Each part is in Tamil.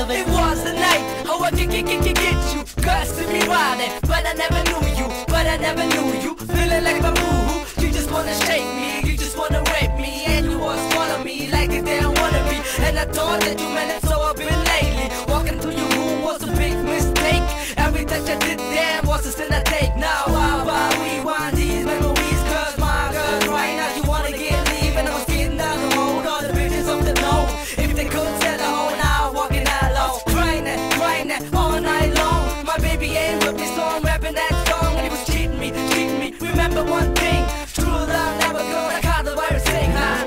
It was the night, how I get you. Cursed to be riding, but I never knew you. But I never knew you. Feeling like my boo. You just wanna shake me, you just wanna rape me, and you was follow me like a damn wannabe. And I thought that you meant it, so I've been lately. Walking through your room was a big mistake. Every touch I did damn was a sin I take. Now why we want these memories? Cause my girl right now you wanna get leave, and I was getting down the road. All the bitches of the know, if they could tell the whole now walking out low, crying that all night long. My baby ain't with me, so I'm rapping that song. And he was cheating me. Remember one thing, true love never gonna call the virus thing, huh?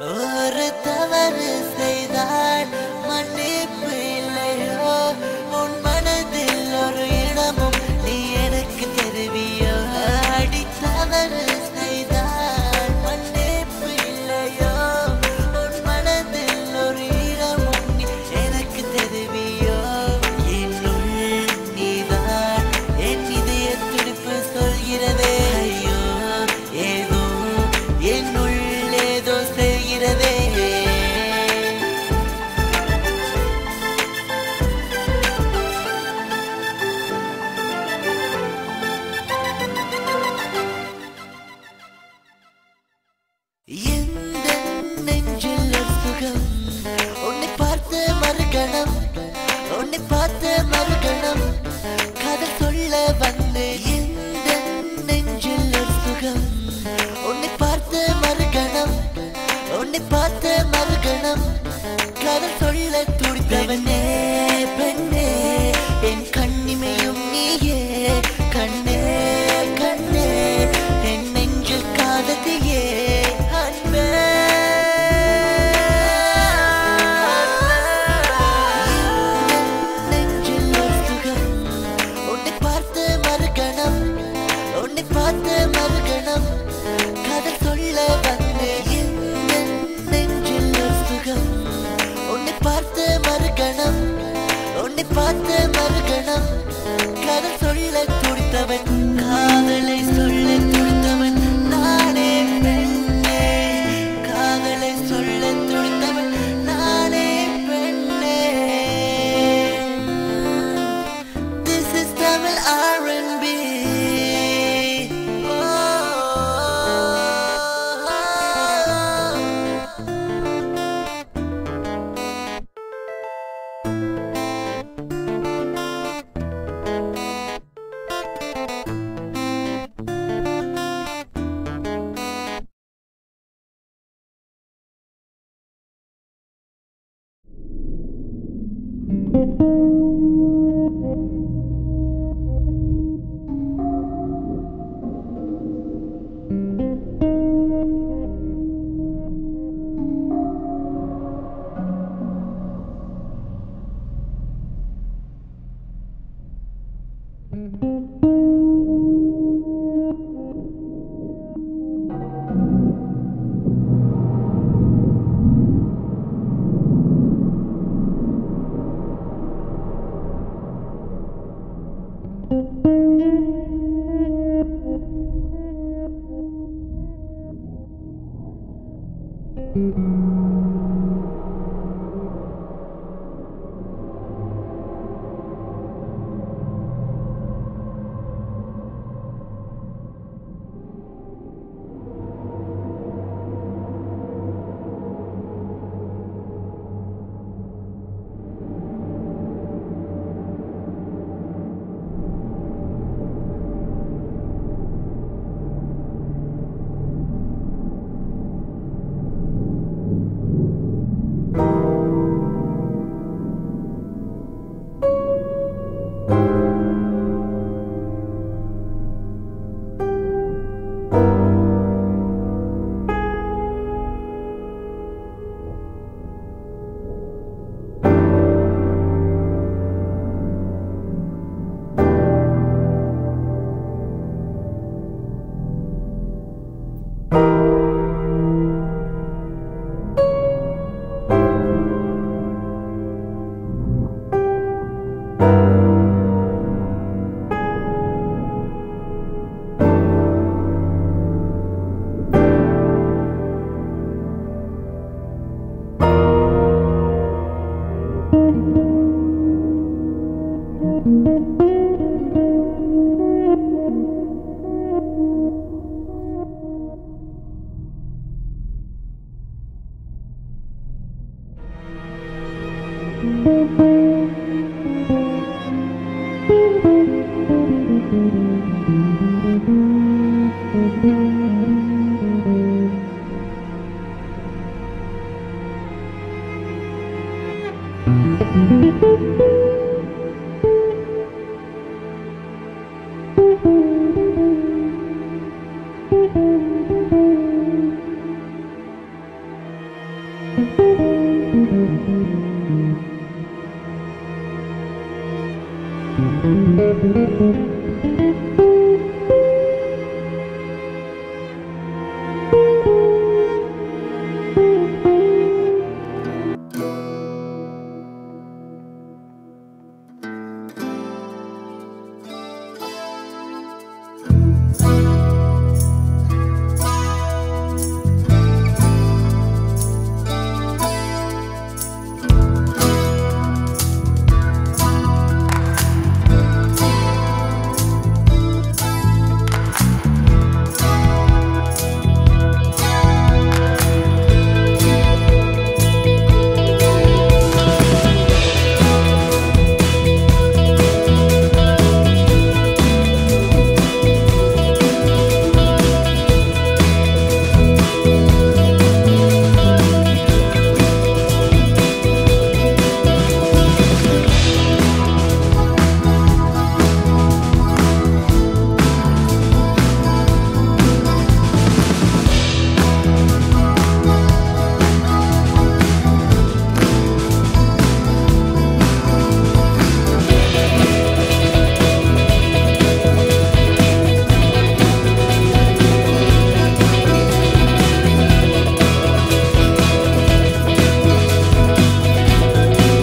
ஒரு தவறு செய்தால் மன்னிப்பு இல்லையோ, உன் மனதில் ஒரு இடமும் நீ எனக்கு தெரிவியோ. அடி தவறு செய்தால் மன்னிப்பு இல்லையோ, உன் மனதில் ஒரு இடமும் நீ எனக்கு தெரிவியோ. என்னுள் நீதான் என் இதய துடிப்பு சொல்கிறதே, ஐயோ ஏதோ என்னுள் ஏதோ செய்கிறதே. எந்த நெஞ்சில் ஒரு சுகம், உன்னை பார்த்த மறுகணம், உன்னை பார்த்த மறுகணம் காதல் சொல்ல வந்தேன். எந்த நெஞ்சில் ஒரு சுகம், உன்னை பார்த்த மறுகணம், உன்னை பார்த்த மறுகணம் காதல் சொல்ல துடித்தவனே. பெண்ணே என் கண்ணிமையும் நீயே, கண்ணே கண்ணே என் நெஞ்சில் காதத்தையே அன்பே. நெஞ்சில் ஒரு சுகம், உன்னை பார்த்த மறுகணம், உன்னை பார்த்த மறுகணம் காதல் சொல்ல வந்தேன். நெஞ்சில் ஒரு சுகம், உன்னை பார்த்த மறுகணம், உன்னை பார்த்த மறுகணம் காதல் சொல்ல துடித்தவன், காதலை சொல்ல துடித்தவன் நானே பெண்ணே, காதலை சொல்ல துடித்தவன் நானே பெண்ணே. This is Tamil R&B. Oh. you.